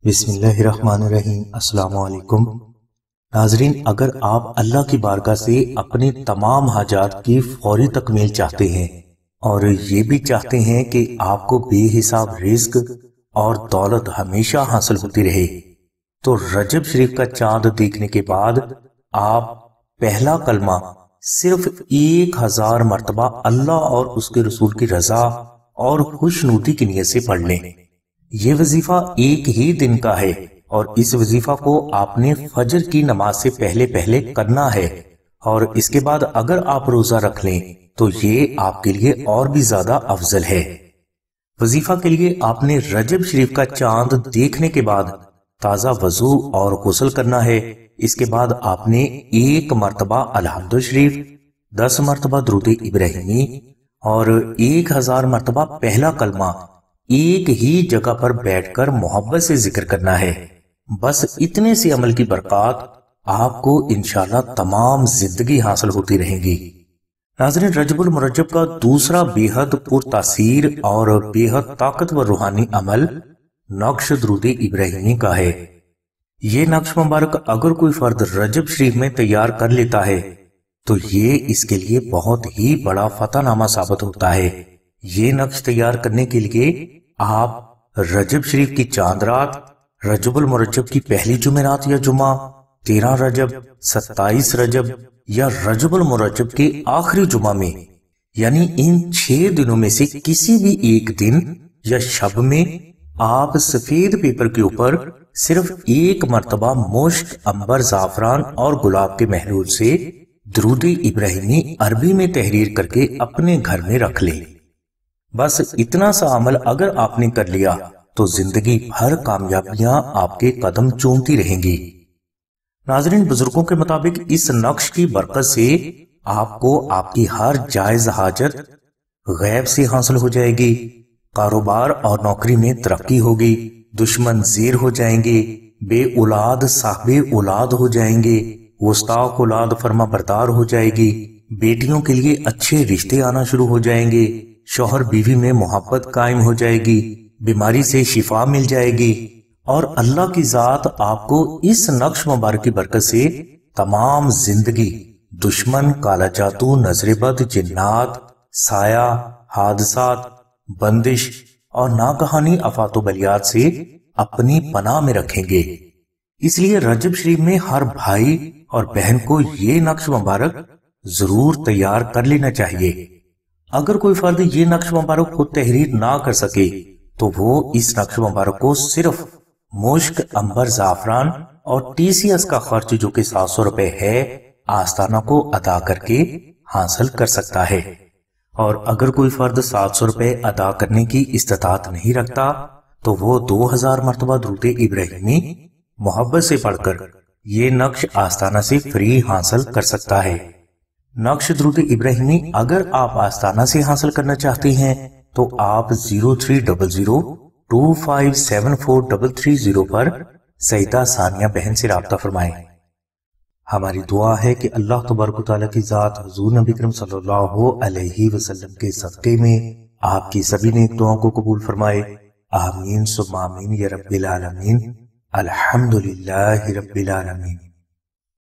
بسم اللہ الرحمن الرحیم۔ السلام علیکم ناظرین، اگر آپ اللہ کی بارگاہ سے اپنے تمام حاجات کی فوری تکمیل چاہتے ہیں اور یہ بھی چاہتے ہیں کہ آپ کو بے حساب رزق اور دولت ہمیشہ حاصل ہوتی رہے، تو رجب شریف کا چاند دیکھنے کے بعد آپ پہلا کلمہ صرف 1000 مرتبہ اللہ اور اس کے رسول کی رضا اور خوشنودی کی نیت سے پڑھ لیں۔ یہ وظیفہ ایک ہی دن کا ہے اور اس وظیفہ کو آپ نے فجر کی نماز سے پہلے کرنا ہے، اور اس کے بعد اگر آپ روزہ رکھ لیں تو یہ آپ کے لیے اور بھی زیادہ افضل ہے۔ وظیفہ کے لیے آپ نے رجب شریف کا چاند دیکھنے کے بعد تازہ وضو اور غسل کرنا ہے۔ اس کے بعد آپ نے 1 مرتبہ الحمد شریف، 10 مرتبہ درود ابراہیمی اور 1000 مرتبہ پہلا کلمہ ایک ہی جگہ پر بیٹھ کر محبت سے ذکر کرنا ہے۔ بس اتنے سے عمل کی برکات آپ کو انشاءاللہ تمام زندگی حاصل ہوتی رہیں گی۔ ناظرین، رجب المرجب کا دوسرا بے حد پر تاثیر اور بے حد طاقتور روحانی عمل نقش درود ابراہیمی کا ہے۔ یہ نقش مبارک اگر کوئی فرد رجب شریف میں تیار کر لیتا ہے تو یہ اس کے لیے بہت ہی بڑا فتح نامہ ثابت ہوتا ہے۔ یہ نقش تیار کرنے کے لیے آپ رجب شریف کی چاند رات، رجب المرجب کی پہلی جمعرات یا جمعہ، 13 رجب، 27 رجب یا رجب المرجب کے آخری جمعہ میں، یعنی ان 6 دنوں میں سے کسی بھی ایک دن یا شب میں آپ سفید پیپر کے اوپر صرف 1 مرتبہ مشک، عنبر، زعفران اور گلاب کے محلول سے درود ابراہیمی عربی میں تحریر کر کے اپنے گھر میں رکھ لیں۔ بس اتنا سا عمل اگر آپ نے کر لیا تو زندگی بھر کامیابیاں آپ کے قدم چومتی رہیں گی۔ ناظرین، بزرگوں کے مطابق اس نقش کی برکت سے آپ کو آپ کی ہر جائز حاجت غیب سے حاصل ہو جائے گی، کاروبار اور نوکری میں ترقی ہوگی، دشمن زیر ہو جائیں گے، بے اولاد صاحب اولاد ہو جائیں گے، گستاخ اولاد فرما بردار ہو جائے گی، بیٹیوں کے لیے اچھے رشتے آنا شروع ہو جائیں گے، شوہر بیوی میں محبت قائم ہو جائے گی، بیماری سے شفا مل جائے گی، اور اللہ کی ذات آپ کو اس نقش مبارک کی برکت سے تمام زندگی دشمن، کالا جادو، نظر بد، جنات، سایہ، حادثات، بندش اور ناگہانی آفات و بلیات سے اپنی پناہ میں رکھیں گے۔ اس لیے رجب شریف میں ہر بھائی اور بہن کو یہ نقش مبارک ضرور تیار کر لینا چاہیے۔ اگر کوئی فرد یہ نقش مبارک خود تحریر نہ کر سکے تو وہ اس نقش مبارک کو صرف مشک، عنبر، زعفران اور TCS کا خرچ جو کہ 700 روپے ہے آستانہ کو ادا کر کے حاصل کر سکتا ہے۔ اور اگر کوئی فرد 700 روپے ادا کرنے کی استطاعت نہیں رکھتا تو وہ 2000 مرتبہ درود ابراہیمی محبت سے پڑھ کر یہ نقش آستانہ سے فری حاصل کر سکتا ہے۔ نقش درود ابراہیمی اگر آپ آستانہ سے حاصل کرنا چاہتے ہیں تو آپ 0300257433 پر سیدہ ثانیہ بہن سے رابطہ فرمائیں۔ ہماری دعا ہے کہ اللہ تبارک و تعالیٰ کی ذات حضور نبی کریم صلی اللہ علیہ وسلم کے صدقے میں آپ کی سبھی نیک دعاؤں کو قبول فرمائے۔ آمین ثم آمین یا رب العالمین۔ الحمدللہ رب العالمین۔